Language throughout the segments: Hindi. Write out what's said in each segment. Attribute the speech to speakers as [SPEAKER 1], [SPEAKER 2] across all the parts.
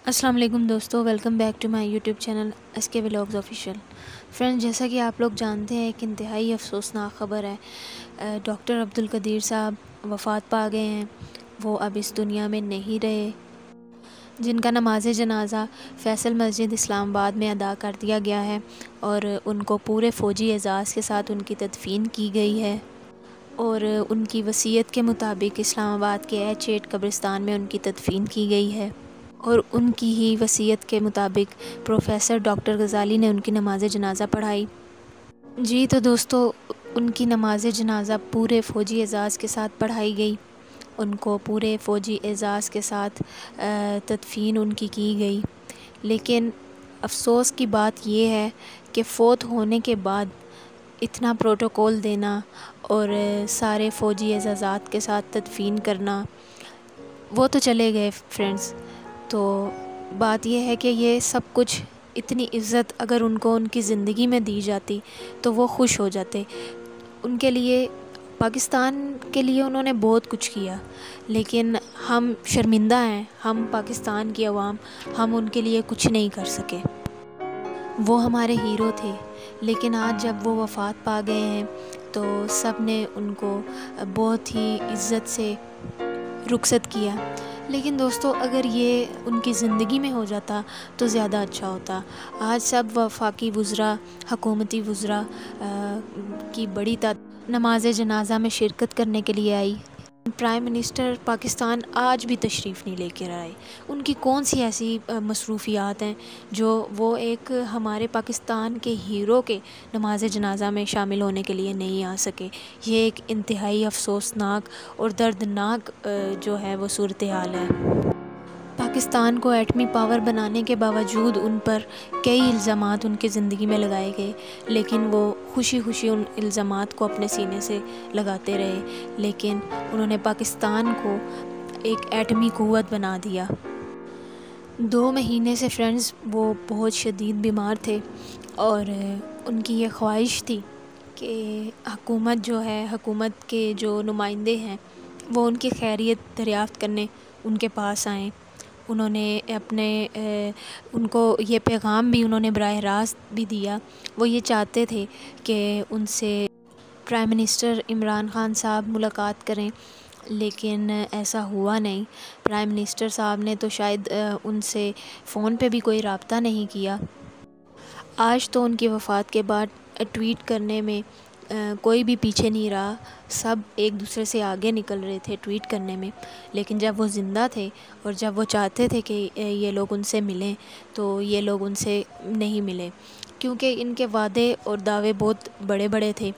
[SPEAKER 1] अस्सलाम वालेकुम दोस्तों, welcome back to my YouTube channel SK vlogs official. Friends, जैसा कि आप लोग जानते हैं एक इंतहाई अफसोसनाक ख़बर है। डॉक्टर अब्दुल कदीर साहब वफ़ात पा गए हैं। वो अब इस दुनिया में नहीं रहे, जिनका नमाज जनाज़ा फ़ैसल मस्जिद इस्लामाबाद में अदा कर दिया गया है और उनको पूरे फ़ौजी एज़ाज़ के साथ उनकी तदफ़ीन की गई है। और उनकी वसीयत के मुताबिक इस्लामाबाद के एच8 कब्रिस्तान में उनकी तदफ़ीन की गई है और उनकी ही वसीयत के मुताबिक प्रोफेसर डॉक्टर गज़ाली ने उनकी नमाज जनाज़ा पढ़ाई। जी तो दोस्तों, उनकी नमाज जनाज़ा पूरे फ़ौजी एज़ाज़ के साथ पढ़ाई गई। उनको पूरे फ़ौजी एज़ाज़ के साथ तदफ़ीन उनकी की गई। लेकिन अफ़सोस की बात ये है कि फ़ौत होने के बाद इतना प्रोटोकॉल देना और सारे फ़ौजी एज़ाज़ात के साथ तदफ़ीन करना, वो तो चले गए फ्रेंड्स। तो बात यह है कि ये सब कुछ, इतनी इज़्ज़त अगर उनको उनकी ज़िंदगी में दी जाती तो वो खुश हो जाते। उनके लिए, पाकिस्तान के लिए उन्होंने बहुत कुछ किया, लेकिन हम शर्मिंदा हैं, हम पाकिस्तान की आवाम, हम उनके लिए कुछ नहीं कर सके। वो हमारे हीरो थे, लेकिन आज जब वो वफ़ात पा गए हैं तो सब ने उनको बहुत ही इज़्ज़त से रुखसत किया। लेकिन दोस्तों, अगर ये उनकी ज़िंदगी में हो जाता तो ज़्यादा अच्छा होता। आज सब वफाकी वुज़रा, हकूमती वुज़रा की बड़ी नमाज जनाज़ा में शिरकत करने के लिए आई। प्राइम मिनिस्टर पाकिस्तान आज भी तशरीफ़ नहीं लेकर आए। उनकी कौन सी ऐसी मसरूफ़ियात हैं जो वो एक हमारे पाकिस्तान के हीरो के नमाज जनाज़ा में शामिल होने के लिए नहीं आ सके। ये एक इंतहाई अफसोसनाक और दर्दनाक जो है वो सूरत हाल है। पाकिस्तान को एटमी पावर बनाने के बावजूद उन पर कई इल्ज़ामात उनकी ज़िंदगी में लगाए गए, लेकिन वो खुशी खुशी उन इल्ज़ामात को अपने सीने से लगाते रहे। लेकिन उन्होंने पाकिस्तान को एक एटमी क़ुव्वत बना दिया। 2 महीने से फ्रेंड्स वो बहुत शदीद बीमार थे और उनकी ये ख्वाहिश थी कि हुकूमत जो है, हुकूमत के जो नुमाइंदे हैं वो उनकी खैरियत दरियाफ़्त करने उनके पास आएँ। उन्होंने उनको ये पैगाम भी उन्होंने बराह रास्त भी दिया। वो ये चाहते थे कि उनसे प्राइम मिनिस्टर इमरान ख़ान साहब मुलाकात करें, लेकिन ऐसा हुआ नहीं। प्राइम मिनिस्टर साहब ने तो शायद उनसे फ़ोन पे भी कोई रब्ता नहीं किया। आज तो उनकी वफ़ात के बाद ट्वीट करने में कोई भी पीछे नहीं रहा, सब एक दूसरे से आगे निकल रहे थे ट्वीट करने में। लेकिन जब वो ज़िंदा थे और जब वो चाहते थे कि ये लोग उनसे मिलें, तो ये लोग उनसे नहीं मिले, क्योंकि इनके वादे और दावे बहुत बड़े बड़े थे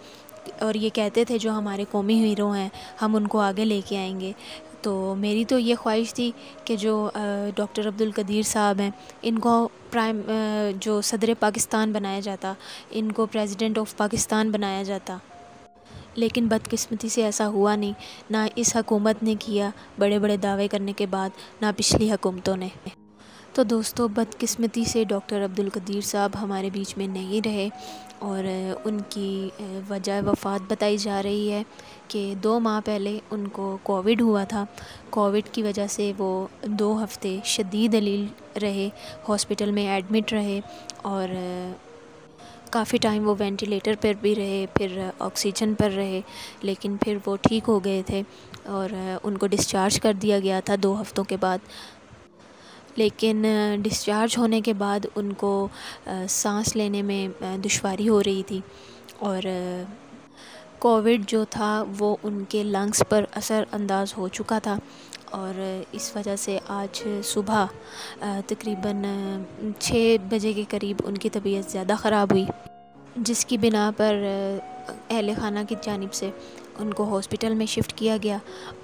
[SPEAKER 1] और ये कहते थे जो हमारे कौमी हीरो हैं हम उनको आगे लेके आएंगे। तो मेरी तो ये ख्वाहिश थी कि जो डॉक्टर अब्दुल कदीर साहब हैं, इनको जो सदर पाकिस्तान बनाया जाता, इनको प्रेसिडेंट ऑफ पाकिस्तान बनाया जाता। लेकिन बदकिस्मती से ऐसा हुआ नहीं। ना इस हुकूमत ने किया बड़े बड़े दावे करने के बाद, ना पिछली हुकूमतों ने। तो दोस्तों, बदकिस्मती से डॉक्टर अब्दुल कदीर साहब हमारे बीच में नहीं रहे और उनकी वजह वफ़ात बताई जा रही है कि 2 माह पहले उनको कोविड हुआ था। कोविड की वजह से वो 2 हफ़्ते शदीद अलील रहे, हॉस्पिटल में एडमिट रहे और काफ़ी टाइम वो वेंटिलेटर पर भी रहे, फिर ऑक्सीजन पर रहे, लेकिन फिर वो ठीक हो गए थे और उनको डिस्चार्ज कर दिया गया था 2 हफ़्तों के बाद। लेकिन डिस्चार्ज होने के बाद उनको सांस लेने में दुश्वारी हो रही थी और कोविड जो था वो उनके लंग्स पर असर अंदाज़ हो चुका था और इस वजह से आज सुबह तकरीबन 6 बजे के करीब उनकी तबीयत ज़्यादा ख़राब हुई, जिसकी बिना पर अहले खाना की जानिब से उनको हॉस्पिटल में शिफ्ट किया गया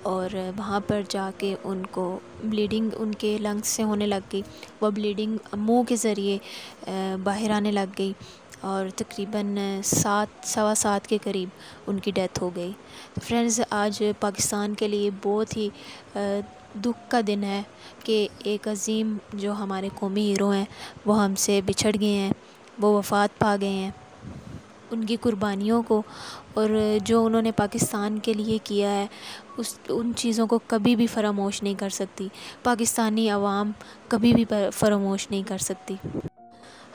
[SPEAKER 1] और वहाँ पर जाके उनको ब्लीडिंग उनके लंग्स से होने लग गई। वो ब्लीडिंग मुंह के ज़रिए बाहर आने लग गई और तकरीबन 7 सवा 7 के करीब उनकी डेथ हो गई। तो फ्रेंड्स, आज पाकिस्तान के लिए बहुत ही दुख का दिन है कि एक अज़ीम जो हमारे कौमी हीरो हैं वो हमसे बिछड़ गए हैं, वो वफ़ात पा गए हैं। उनकी कुर्बानियों को और जो उन्होंने पाकिस्तान के लिए किया है उन चीज़ों को कभी भी फरामोश नहीं कर सकती। पाकिस्तानी अवाम कभी भी फरामोश नहीं कर सकती।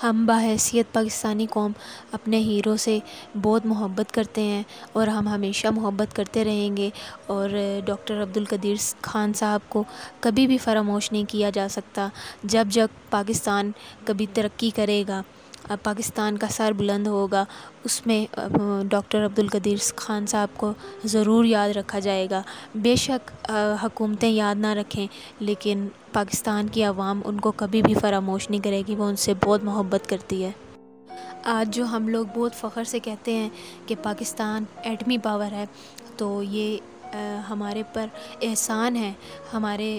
[SPEAKER 1] हम बाहैसियत पाकिस्तानी कौम अपने हीरो से बहुत मोहब्बत करते हैं और हम हमेशा मोहब्बत करते रहेंगे और डॉक्टर अब्दुल कदीर ख़ान साहब को कभी भी फरामोश नहीं किया जा सकता। जब जब पाकिस्तान कभी तरक्की करेगा, पाकिस्तान का सर बुलंद होगा, उसमें डॉक्टर अब्दुल कदीर ख़ान साहब को ज़रूर याद रखा जाएगा। बेशक हुकूमतें याद ना रखें, लेकिन पाकिस्तान की आवाम उनको कभी भी फरामोश नहीं करेगी, वो उनसे बहुत मोहब्बत करती है। आज जो हम लोग बहुत फ़ख्र से कहते हैं कि पाकिस्तान एटमी पावर है, तो ये हमारे पर एहसान है हमारे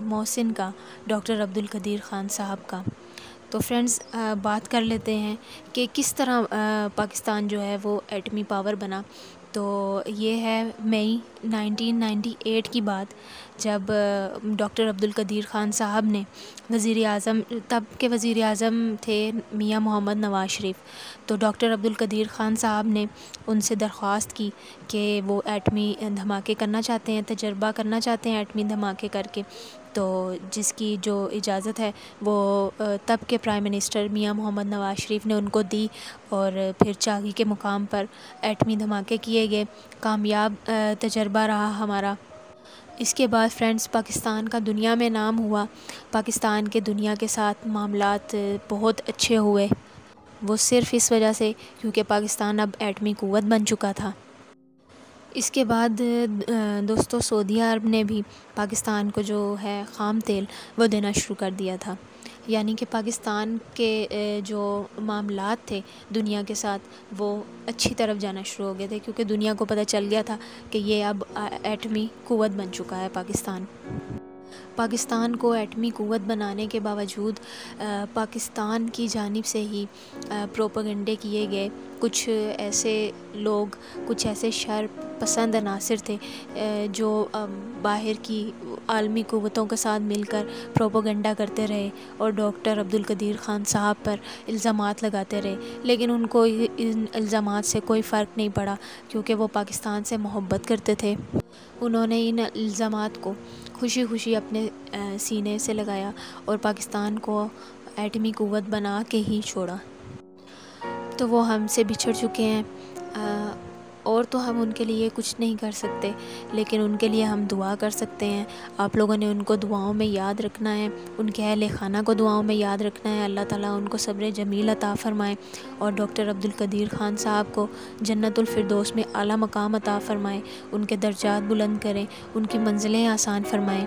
[SPEAKER 1] मोहसिन का, डॉक्टर अब्दुल कदीर ख़ान साहब का। तो फ्रेंड्स, बात कर लेते हैं कि किस तरह पाकिस्तान जो है वो एटमी पावर बना। तो ये है मई 1998 की बात, जब डॉक्टर अब्दुल कदीर ख़ान साहब ने वज़ीर-ए-आज़म, तब के वज़ीर-ए-आज़म थे मियां मोहम्मद नवाज़ शरीफ, तो डॉक्टर अब्दुल कदीर ख़ान साहब ने उनसे दरख्वास्त की कि वो एटमी धमाके करना चाहते हैं, तजर्बा करना चाहते हैं एटमी धमाके करके। तो जिसकी जो इजाज़त है वो तब के प्राइम मिनिस्टर मियां मोहम्मद नवाज़ शरीफ ने उनको दी और फिर चागी के मुकाम पर एटमी धमाके किए गए। कामयाब तजर्बा रहा हमारा। इसके बाद फ्रेंड्स, पाकिस्तान का दुनिया में नाम हुआ। पाकिस्तान के दुनिया के साथ मामलात बहुत अच्छे हुए, वो सिर्फ़ इस वजह से क्योंकि पाकिस्तान अब एटमी क़ुव्वत बन चुका था। इसके बाद दोस्तों, सऊदी अरब ने भी पाकिस्तान को जो है ख़ाम तेल वो देना शुरू कर दिया था। यानी कि पाकिस्तान के जो मामलात थे दुनिया के साथ, वो अच्छी तरफ जाना शुरू हो गए थे, क्योंकि दुनिया को पता चल गया था कि ये अब एटमी क़ुव्वत बन चुका है पाकिस्तान को एटमी क़ुव्वत बनाने के बावजूद पाकिस्तान की जानिब से ही प्रोपेगेंडे किए गए। कुछ ऐसे लोग, कुछ ऐसे शर पसंद अनासिर थे जो बाहर की आलमी क़ुव्वतों के साथ मिलकर प्रोपेगेंडा करते रहे और डॉक्टर अब्दुल कदीर ख़ान साहब पर इल्ज़ामात लगाते रहे, लेकिन उनको इन इल्ज़ामात से कोई फ़र्क नहीं पड़ा, क्योंकि वो पाकिस्तान से मोहब्बत करते थे। उन्होंने इन इल्ज़ामात को खुशी खुशी अपने सीने से लगाया और पाकिस्तान को एटमी क़ुव्वत बना के ही छोड़ा। तो वो हमसे बिछड़ चुके हैं और तो हम उनके लिए कुछ नहीं कर सकते, लेकिन उनके लिए हम दुआ कर सकते हैं। आप लोगों ने उनको दुआओं में याद रखना है, उनके अहले खाना को दुआओं में याद रखना है। अल्लाह ताला उनको सब्र जमील अता फ़रमाए और डॉक्टर अब्दुल कदीर ख़ान साहब को जन्नतुल फिरदौस में आला मकाम अता फ़रमाए, उनके दर्जात बुलंद करें, उनकी मंजिलें आसान फ़रमाएँ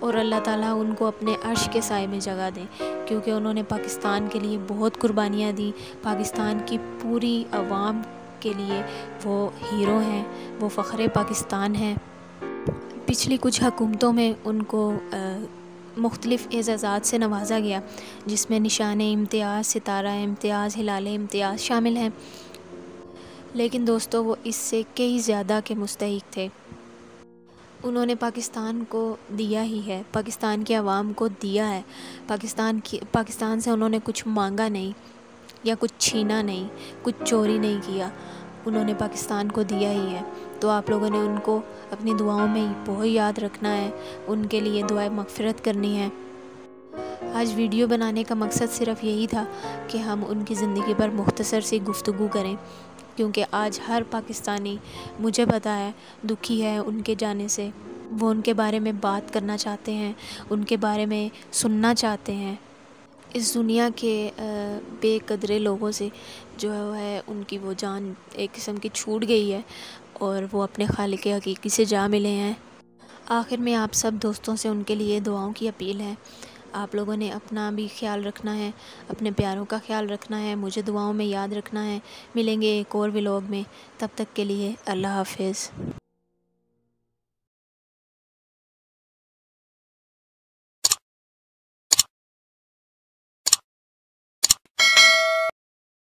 [SPEAKER 1] और अल्लाह ताला उनको अपने अर्श के साए में जगह दें, क्योंकि उन्होंने पाकिस्तान के लिए बहुत कुर्बानियाँ दी। पाकिस्तान की पूरी आवाम के लिए वो हीरो हैं, वो फ़ख्र पाकिस्तान हैं। पिछली कुछ हुकूमतों में उनको मुख्तलिफ़ एज़ाज़ात से नवाजा गया, जिसमें निशान इम्तियाज़, सितारा इम्तियाज़, हिलाल इम्तियाज़ शामिल हैं। लेकिन दोस्तों, वो इससे कई ज़्यादा के मुस्तहिक थे। उन्होंने पाकिस्तान को दिया ही है, पाकिस्तान की आवाम को दिया है। पाकिस्तान से उन्होंने कुछ मांगा नहीं या कुछ छीना नहीं, कुछ चोरी नहीं किया, उन्होंने पाकिस्तान को दिया ही है। तो आप लोगों ने उनको अपनी दुआओं में बहुत याद रखना है, उनके लिए दुआए मग़फ़िरत करनी है। आज वीडियो बनाने का मकसद सिर्फ़ यही था कि हम उनकी ज़िंदगी पर मुख्तसर सी गुफ्तगू करें, क्योंकि आज हर पाकिस्तानी, मुझे पता है, दुखी है उनके जाने से। वो उनके बारे में बात करना चाहते हैं, उनके बारे में सुनना चाहते हैं। इस दुनिया के बेकदरे लोगों से जो है उनकी वो जान एक किस्म की छूट गई है और वो अपने खालिक हकीकी से जा मिले हैं। आखिर में आप सब दोस्तों से उनके लिए दुआओं की अपील है। आप लोगों ने अपना भी ख्याल रखना है, अपने प्यारों का ख्याल रखना है, मुझे दुआओं में याद रखना है। मिलेंगे एक और व्लॉग में, तब तक के लिए अल्लाह हाफ़िज़।